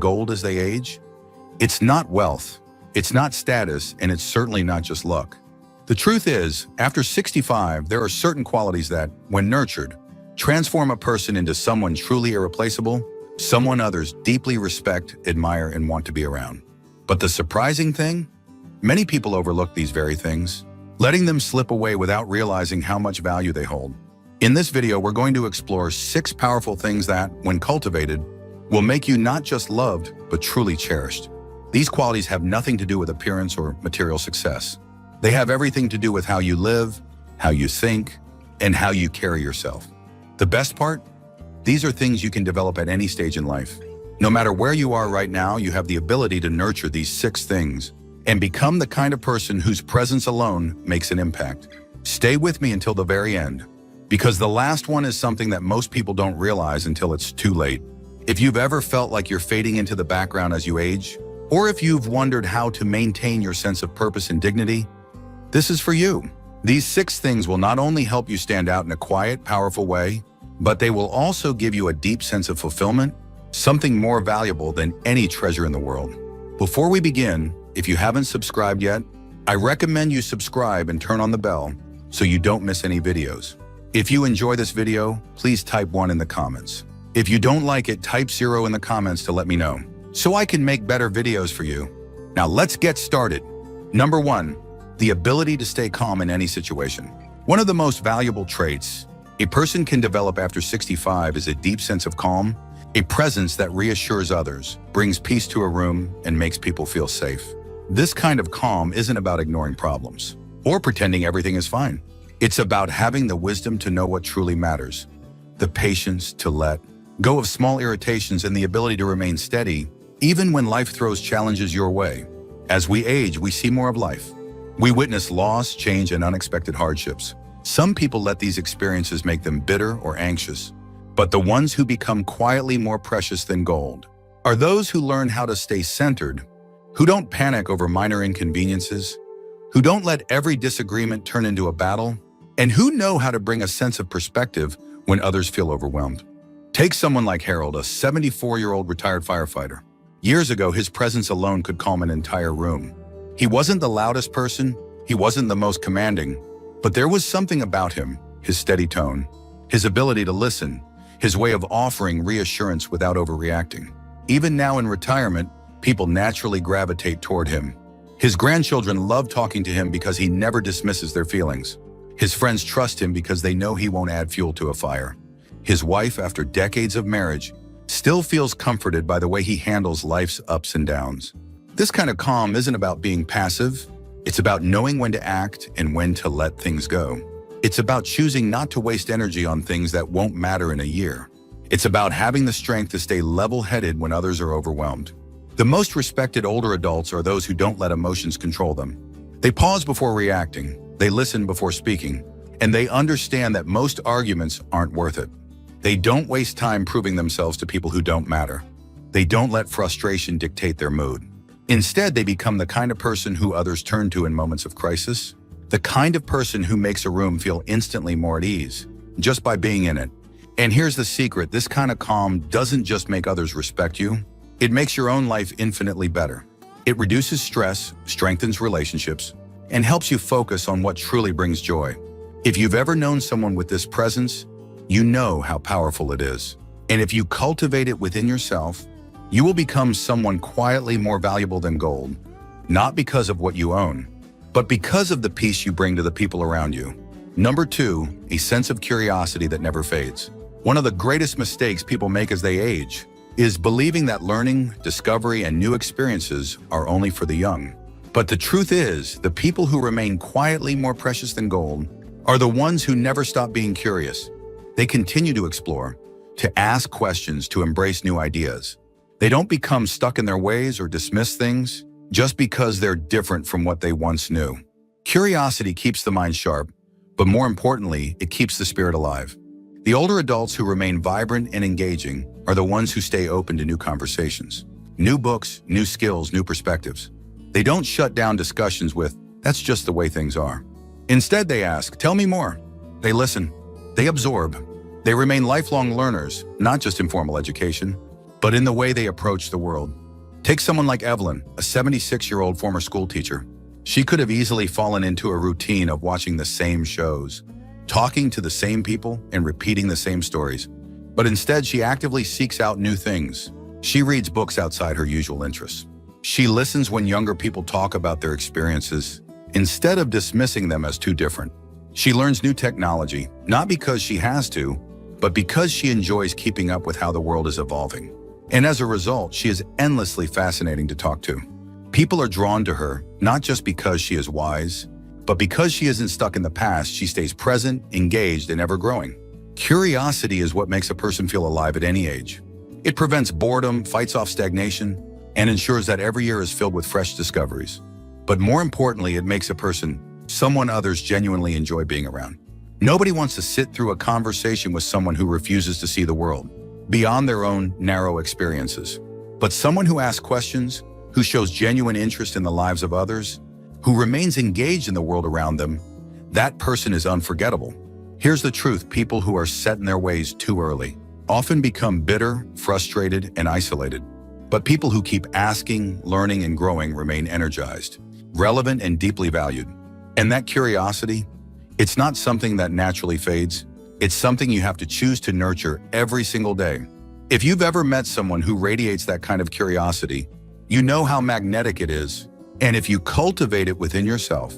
gold as they age? It's not wealth, it's not status, and it's certainly not just luck. The truth is, after 65, there are certain qualities that, when nurtured, transform a person into someone truly irreplaceable, someone others deeply respect, admire, and want to be around. But the surprising thing? Many people overlook these very things, letting them slip away without realizing how much value they hold. In this video, we're going to explore 6 powerful things that, when cultivated, will make you not just loved, but truly cherished. These qualities have nothing to do with appearance or material success. They have everything to do with how you live, how you think, and how you carry yourself. The best part? These are things you can develop at any stage in life. No matter where you are right now, you have the ability to nurture these 6 things and become the kind of person whose presence alone makes an impact. Stay with me until the very end, because the last one is something that most people don't realize until it's too late. If you've ever felt like you're fading into the background as you age, or if you've wondered how to maintain your sense of purpose and dignity, this is for you. These 6 things will not only help you stand out in a quiet, powerful way, but they will also give you a deep sense of fulfillment, something more valuable than any treasure in the world. Before we begin, if you haven't subscribed yet, I recommend you subscribe and turn on the bell so you don't miss any videos. If you enjoy this video, please type 1 in the comments. If you don't like it, type 0 in the comments to let me know, so I can make better videos for you. Now let's get started. Number 1, the ability to stay calm in any situation. One of the most valuable traits a person can develop after 65 is a deep sense of calm, a presence that reassures others, brings peace to a room, and makes people feel safe. This kind of calm isn't about ignoring problems or pretending everything is fine. It's about having the wisdom to know what truly matters, the patience to let go of small irritations, and the ability to remain steady even when life throws challenges your way. As we age, we see more of life. We witness loss, change, and unexpected hardships. Some people let these experiences make them bitter or anxious, but the ones who become quietly more precious than gold are those who learn how to stay centered, who don't panic over minor inconveniences, who don't let every disagreement turn into a battle, and who know how to bring a sense of perspective when others feel overwhelmed. Take someone like Harold, a 74-year-old retired firefighter. Years ago, his presence alone could calm an entire room. He wasn't the loudest person, he wasn't the most commanding, but there was something about him, his steady tone, his ability to listen, his way of offering reassurance without overreacting. Even now in retirement, people naturally gravitate toward him. His grandchildren love talking to him because he never dismisses their feelings. His friends trust him because they know he won't add fuel to a fire. His wife, after decades of marriage, still feels comforted by the way he handles life's ups and downs. This kind of calm isn't about being passive. It's about knowing when to act and when to let things go. It's about choosing not to waste energy on things that won't matter in a year. It's about having the strength to stay level-headed when others are overwhelmed. The most respected older adults are those who don't let emotions control them. They pause before reacting, they listen before speaking, and they understand that most arguments aren't worth it. They don't waste time proving themselves to people who don't matter. They don't let frustration dictate their mood. Instead, they become the kind of person who others turn to in moments of crisis, the kind of person who makes a room feel instantly more at ease, just by being in it. And here's the secret, this kind of calm doesn't just make others respect you, it makes your own life infinitely better. It reduces stress, strengthens relationships, and helps you focus on what truly brings joy. If you've ever known someone with this presence, you know how powerful it is. And if you cultivate it within yourself, you will become someone quietly more valuable than gold, not because of what you own, but because of the peace you bring to the people around you. Number 2, a sense of curiosity that never fades. One of the greatest mistakes people make as they age is believing that learning, discovery, and new experiences are only for the young. But the truth is, the people who remain quietly more precious than gold are the ones who never stop being curious. They continue to explore, to ask questions, to embrace new ideas. They don't become stuck in their ways or dismiss things just because they're different from what they once knew. Curiosity keeps the mind sharp, but more importantly, it keeps the spirit alive. The older adults who remain vibrant and engaging are the ones who stay open to new conversations, new books, new skills, new perspectives. They don't shut down discussions with, "That's just the way things are." Instead, they ask, "Tell me more." They listen, they absorb, they remain lifelong learners, not just in formal education. but in the way they approach the world. Take someone like Evelyn, a 76-year-old former school teacher. She could have easily fallen into a routine of watching the same shows, talking to the same people, and repeating the same stories. But instead, she actively seeks out new things. She reads books outside her usual interests. She listens when younger people talk about their experiences, instead of dismissing them as too different. She learns new technology, not because she has to, but because she enjoys keeping up with how the world is evolving. And as a result, she is endlessly fascinating to talk to. People are drawn to her, not just because she is wise, but because she isn't stuck in the past. She stays present, engaged, and ever-growing. Curiosity is what makes a person feel alive at any age. It prevents boredom, fights off stagnation, and ensures that every year is filled with fresh discoveries. But more importantly, it makes a person someone others genuinely enjoy being around. Nobody wants to sit through a conversation with someone who refuses to see the world beyond their own narrow experiences. But someone who asks questions, who shows genuine interest in the lives of others, who remains engaged in the world around them, that person is unforgettable. Here's the truth: people who are set in their ways too early often become bitter, frustrated, and isolated. But people who keep asking, learning, and growing remain energized, relevant, and deeply valued. And that curiosity, it's not something that naturally fades. It's something you have to choose to nurture every single day. If you've ever met someone who radiates that kind of curiosity, you know how magnetic it is. And if you cultivate it within yourself,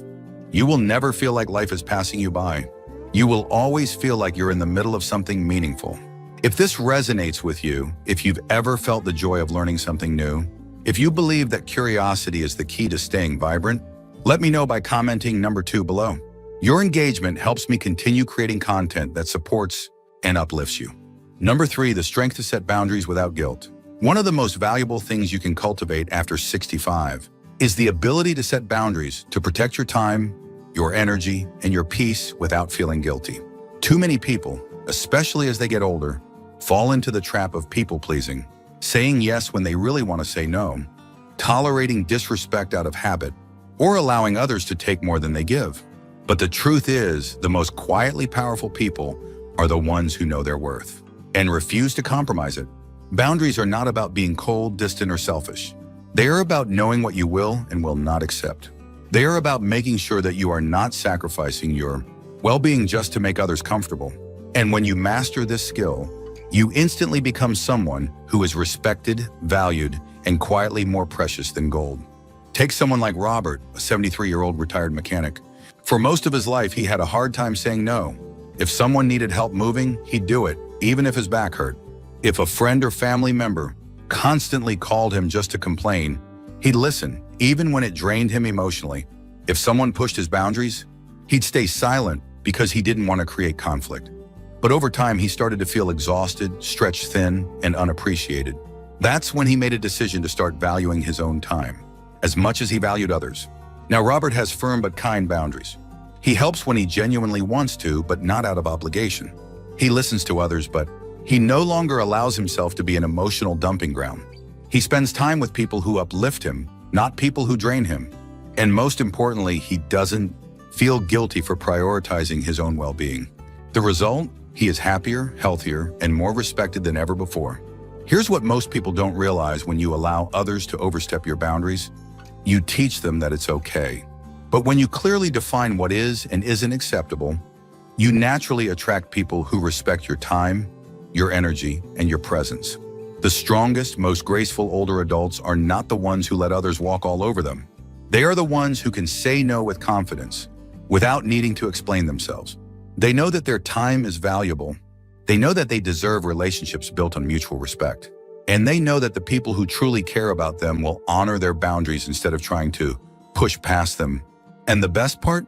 you will never feel like life is passing you by. You will always feel like you're in the middle of something meaningful. If this resonates with you, if you've ever felt the joy of learning something new, if you believe that curiosity is the key to staying vibrant, let me know by commenting number 2 below. Your engagement helps me continue creating content that supports and uplifts you. Number 3, the strength to set boundaries without guilt. One of the most valuable things you can cultivate after 65 is the ability to set boundaries to protect your time, your energy, and your peace without feeling guilty. Too many people, especially as they get older, fall into the trap of people-pleasing, saying yes when they really want to say no, tolerating disrespect out of habit, or allowing others to take more than they give. But the truth is, the most quietly powerful people are the ones who know their worth and refuse to compromise it. Boundaries are not about being cold, distant, or selfish. They are about knowing what you will and will not accept. They are about making sure that you are not sacrificing your well-being just to make others comfortable. And when you master this skill, you instantly become someone who is respected, valued, and quietly more precious than gold. Take someone like Robert, a 73-year-old retired mechanic. For most of his life, he had a hard time saying no. If someone needed help moving, he'd do it, even if his back hurt. If a friend or family member constantly called him just to complain, he'd listen, even when it drained him emotionally. If someone pushed his boundaries, he'd stay silent because he didn't want to create conflict. But over time, he started to feel exhausted, stretched thin, and unappreciated. That's when he made a decision to start valuing his own time as much as he valued others. Now, Robert has firm but kind boundaries. He helps when he genuinely wants to, but not out of obligation. He listens to others, but he no longer allows himself to be an emotional dumping ground. He spends time with people who uplift him, not people who drain him. And most importantly, he doesn't feel guilty for prioritizing his own well-being. The result? He is happier, healthier, and more respected than ever before. Here's what most people don't realize: when you allow others to overstep your boundaries, you teach them that it's okay. But when you clearly define what is and isn't acceptable, you naturally attract people who respect your time, your energy, and your presence. The strongest, most graceful older adults are not the ones who let others walk all over them. They are the ones who can say no with confidence, without needing to explain themselves. They know that their time is valuable. They know that they deserve relationships built on mutual respect. And they know that the people who truly care about them will honor their boundaries instead of trying to push past them. And the best part?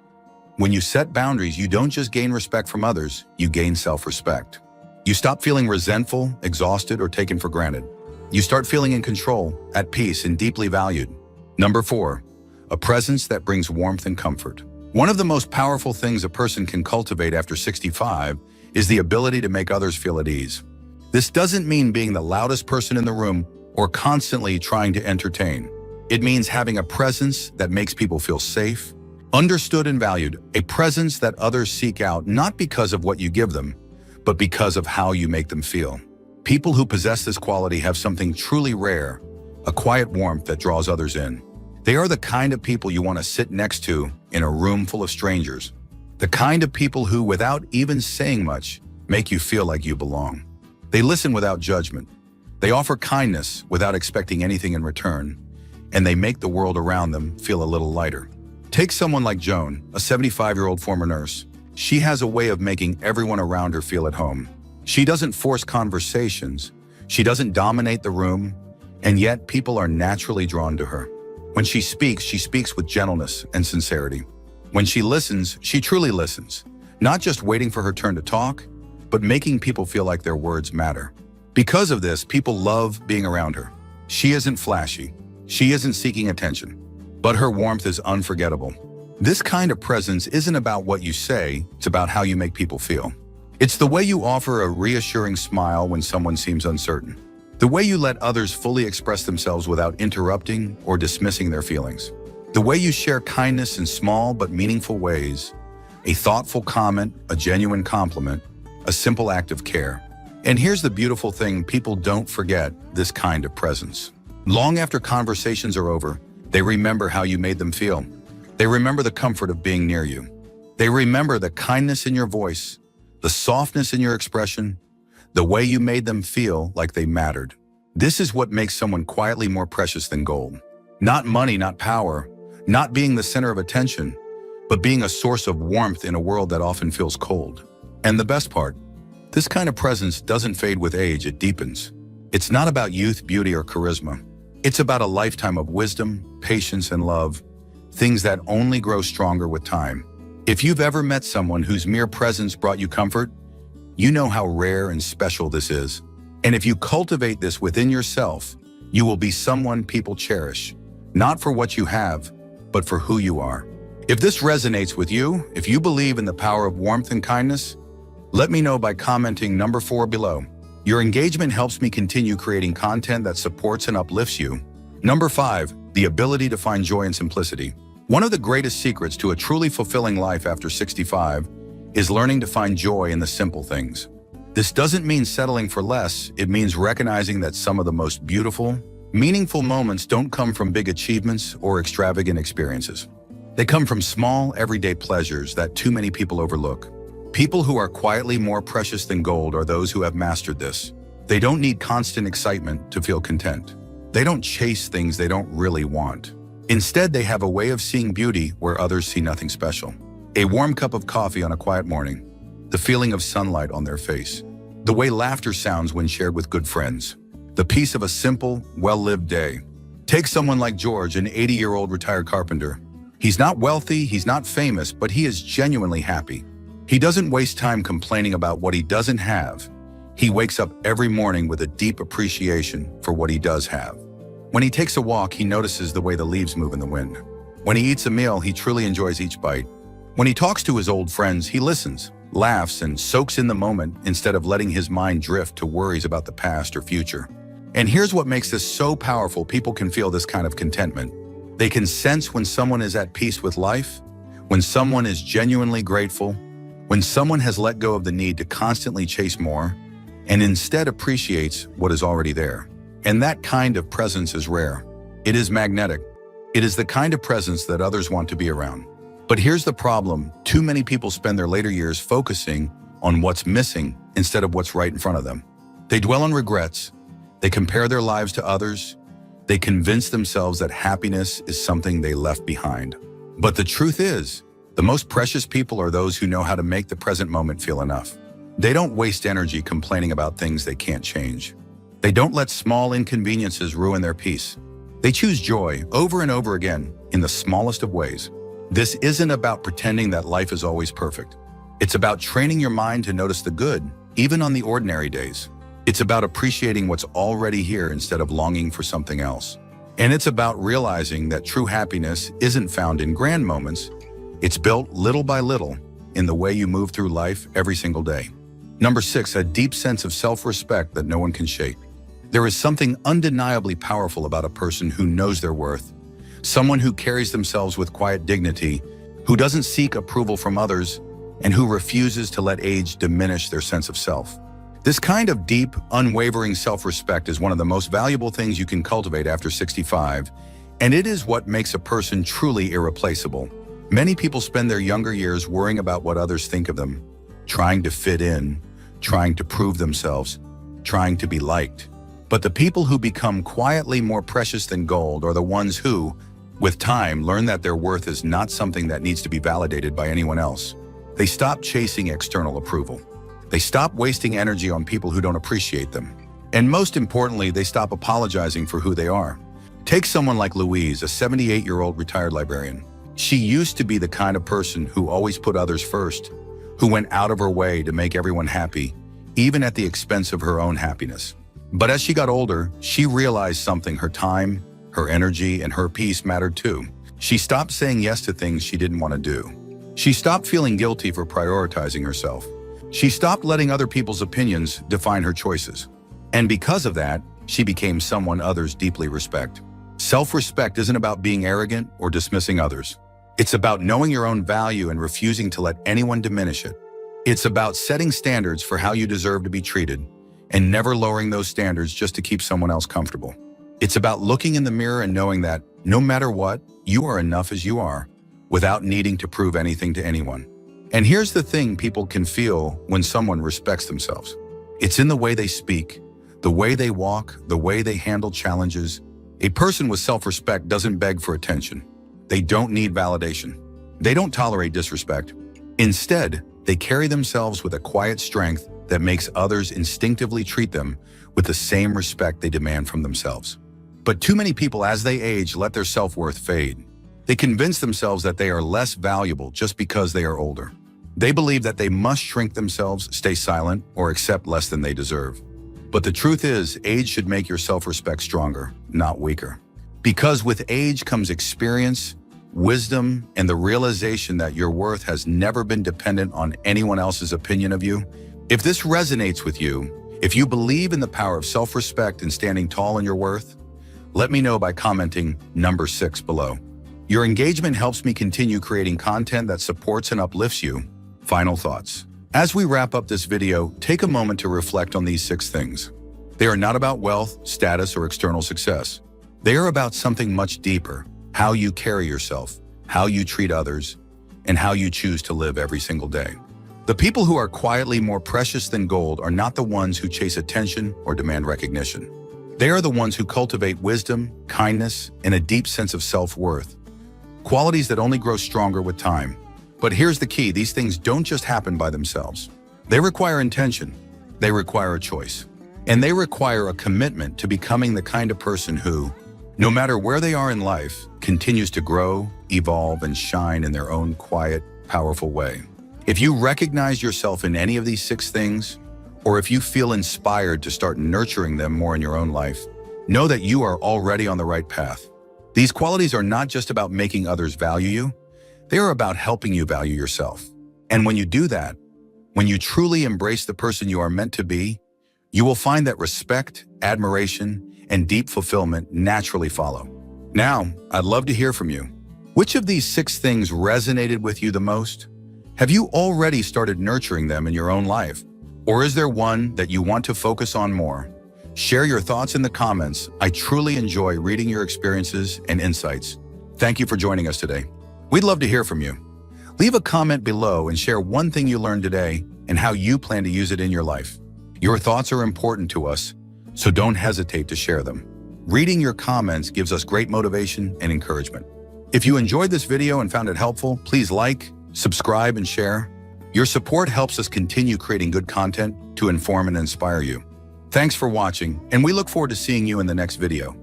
When you set boundaries, you don't just gain respect from others, you gain self-respect. You stop feeling resentful, exhausted, or taken for granted. You start feeling in control, at peace, and deeply valued. Number 4, a presence that brings warmth and comfort. One of the most powerful things a person can cultivate after 65 is the ability to make others feel at ease. This doesn't mean being the loudest person in the room or constantly trying to entertain. It means having a presence that makes people feel safe, understood, and valued, a presence that others seek out not because of what you give them, but because of how you make them feel. People who possess this quality have something truly rare, a quiet warmth that draws others in. They are the kind of people you want to sit next to in a room full of strangers. The kind of people who, without even saying much, make you feel like you belong. They listen without judgment. They offer kindness without expecting anything in return, and they make the world around them feel a little lighter. Take someone like Joan, a 75-year-old former nurse. She has a way of making everyone around her feel at home. She doesn't force conversations. She doesn't dominate the room, and yet people are naturally drawn to her. When she speaks with gentleness and sincerity. When she listens, she truly listens, not just waiting for her turn to talk, but making people feel like their words matter. Because of this, people love being around her. She isn't flashy. She isn't seeking attention, but her warmth is unforgettable. This kind of presence isn't about what you say, it's about how you make people feel. It's the way you offer a reassuring smile when someone seems uncertain. The way you let others fully express themselves without interrupting or dismissing their feelings. The way you share kindness in small but meaningful ways. A thoughtful comment, a genuine compliment, a simple act of care. And here's the beautiful thing, people don't forget this kind of presence. Long after conversations are over, they remember how you made them feel. They remember the comfort of being near you. They remember the kindness in your voice, the softness in your expression, the way you made them feel like they mattered. This is what makes someone quietly more precious than gold. Not money, not power, not being the center of attention, but being a source of warmth in a world that often feels cold. And the best part, this kind of presence doesn't fade with age, it deepens. It's not about youth, beauty, or charisma. It's about a lifetime of wisdom, patience, and love, things that only grow stronger with time. If you've ever met someone whose mere presence brought you comfort, you know how rare and special this is. And if you cultivate this within yourself, you will be someone people cherish, not for what you have, but for who you are. If this resonates with you, if you believe in the power of warmth and kindness, let me know by commenting number 4 below. Your engagement helps me continue creating content that supports and uplifts you. Number 5, the ability to find joy in simplicity. One of the greatest secrets to a truly fulfilling life after 65 is learning to find joy in the simple things. This doesn't mean settling for less, it means recognizing that some of the most beautiful, meaningful moments don't come from big achievements or extravagant experiences. They come from small, everyday pleasures that too many people overlook. People who are quietly more precious than gold are those who have mastered this. They don't need constant excitement to feel content. They don't chase things they don't really want. Instead, they have a way of seeing beauty where others see nothing special. A warm cup of coffee on a quiet morning, the feeling of sunlight on their face, the way laughter sounds when shared with good friends, the peace of a simple, well-lived day. Take someone like George, an 80-year-old retired carpenter. He's not wealthy, he's not famous, but he is genuinely happy. He doesn't waste time complaining about what he doesn't have. He wakes up every morning with a deep appreciation for what he does have. When he takes a walk, he notices the way the leaves move in the wind. When he eats a meal, he truly enjoys each bite. When he talks to his old friends, he listens, laughs, and soaks in the moment instead of letting his mind drift to worries about the past or future. And here's what makes this so powerful. People can feel this kind of contentment. They can sense when someone is at peace with life, when someone is genuinely grateful, when someone has let go of the need to constantly chase more and instead appreciates what is already there. And that kind of presence is rare. It is magnetic. It is the kind of presence that others want to be around. But here's the problem. Too many people spend their later years focusing on what's missing instead of what's right in front of them. They dwell on regrets. They compare their lives to others. They convince themselves that happiness is something they left behind. But the truth is, the most precious people are those who know how to make the present moment feel enough. They don't waste energy complaining about things they can't change. They don't let small inconveniences ruin their peace. They choose joy over and over again in the smallest of ways. This isn't about pretending that life is always perfect. It's about training your mind to notice the good, even on the ordinary days. It's about appreciating what's already here instead of longing for something else. And it's about realizing that true happiness isn't found in grand moments. It's built little by little in the way you move through life every single day. Number 6, a deep sense of self-respect that no one can shake. There is something undeniably powerful about a person who knows their worth, someone who carries themselves with quiet dignity, who doesn't seek approval from others, and who refuses to let age diminish their sense of self. This kind of deep, unwavering self-respect is one of the most valuable things you can cultivate after 65, and it is what makes a person truly irreplaceable. Many people spend their younger years worrying about what others think of them, trying to fit in, trying to prove themselves, trying to be liked. But the people who become quietly more precious than gold are the ones who, with time, learn that their worth is not something that needs to be validated by anyone else. They stop chasing external approval. They stop wasting energy on people who don't appreciate them. And most importantly, they stop apologizing for who they are. Take someone like Louise, a 78-year-old retired librarian. She used to be the kind of person who always put others first, who went out of her way to make everyone happy, even at the expense of her own happiness. But as she got older, she realized something: her time, her energy, and her peace mattered too. She stopped saying yes to things she didn't want to do. She stopped feeling guilty for prioritizing herself. She stopped letting other people's opinions define her choices. And because of that, she became someone others deeply respect. Self-respect isn't about being arrogant or dismissing others. It's about knowing your own value and refusing to let anyone diminish it. It's about setting standards for how you deserve to be treated and never lowering those standards just to keep someone else comfortable. It's about looking in the mirror and knowing that, no matter what, you are enough as you are, without needing to prove anything to anyone. And here's the thing people can feel when someone respects themselves. It's in the way they speak, the way they walk, the way they handle challenges. A person with self-respect doesn't beg for attention. They don't need validation. They don't tolerate disrespect. Instead, they carry themselves with a quiet strength that makes others instinctively treat them with the same respect they demand from themselves. But too many people, as they age, let their self-worth fade. They convince themselves that they are less valuable just because they are older. They believe that they must shrink themselves, stay silent, or accept less than they deserve. But the truth is, age should make your self-respect stronger, not weaker. Because with age comes experience, wisdom, and the realization that your worth has never been dependent on anyone else's opinion of you. If this resonates with you, if you believe in the power of self-respect and standing tall in your worth, let me know by commenting number 6 below. Your engagement helps me continue creating content that supports and uplifts you. Final thoughts. As we wrap up this video, take a moment to reflect on these 6 things. They are not about wealth, status, or external success. They are about something much deeper: how you carry yourself, how you treat others, and how you choose to live every single day. The people who are quietly more precious than gold are not the ones who chase attention or demand recognition. They are the ones who cultivate wisdom, kindness, and a deep sense of self-worth, qualities that only grow stronger with time. But here's the key: these things don't just happen by themselves. They require intention, they require a choice, and they require a commitment to becoming the kind of person who, no matter where they are in life, continues to grow, evolve, and shine in their own quiet, powerful way. If you recognize yourself in any of these 6 things, or if you feel inspired to start nurturing them more in your own life, know that you are already on the right path. These qualities are not just about making others value you, they are about helping you value yourself. And when you do that, when you truly embrace the person you are meant to be, you will find that respect, admiration, and deep fulfillment naturally follow. Now, I'd love to hear from you. Which of these 6 things resonated with you the most? Have you already started nurturing them in your own life? Or is there one that you want to focus on more? Share your thoughts in the comments. I truly enjoy reading your experiences and insights. Thank you for joining us today. We'd love to hear from you. Leave a comment below and share one thing you learned today and how you plan to use it in your life. Your thoughts are important to us, so don't hesitate to share them. Reading your comments gives us great motivation and encouragement. If you enjoyed this video and found it helpful, please like, subscribe, and share. Your support helps us continue creating good content to inform and inspire you. Thanks for watching, and we look forward to seeing you in the next video.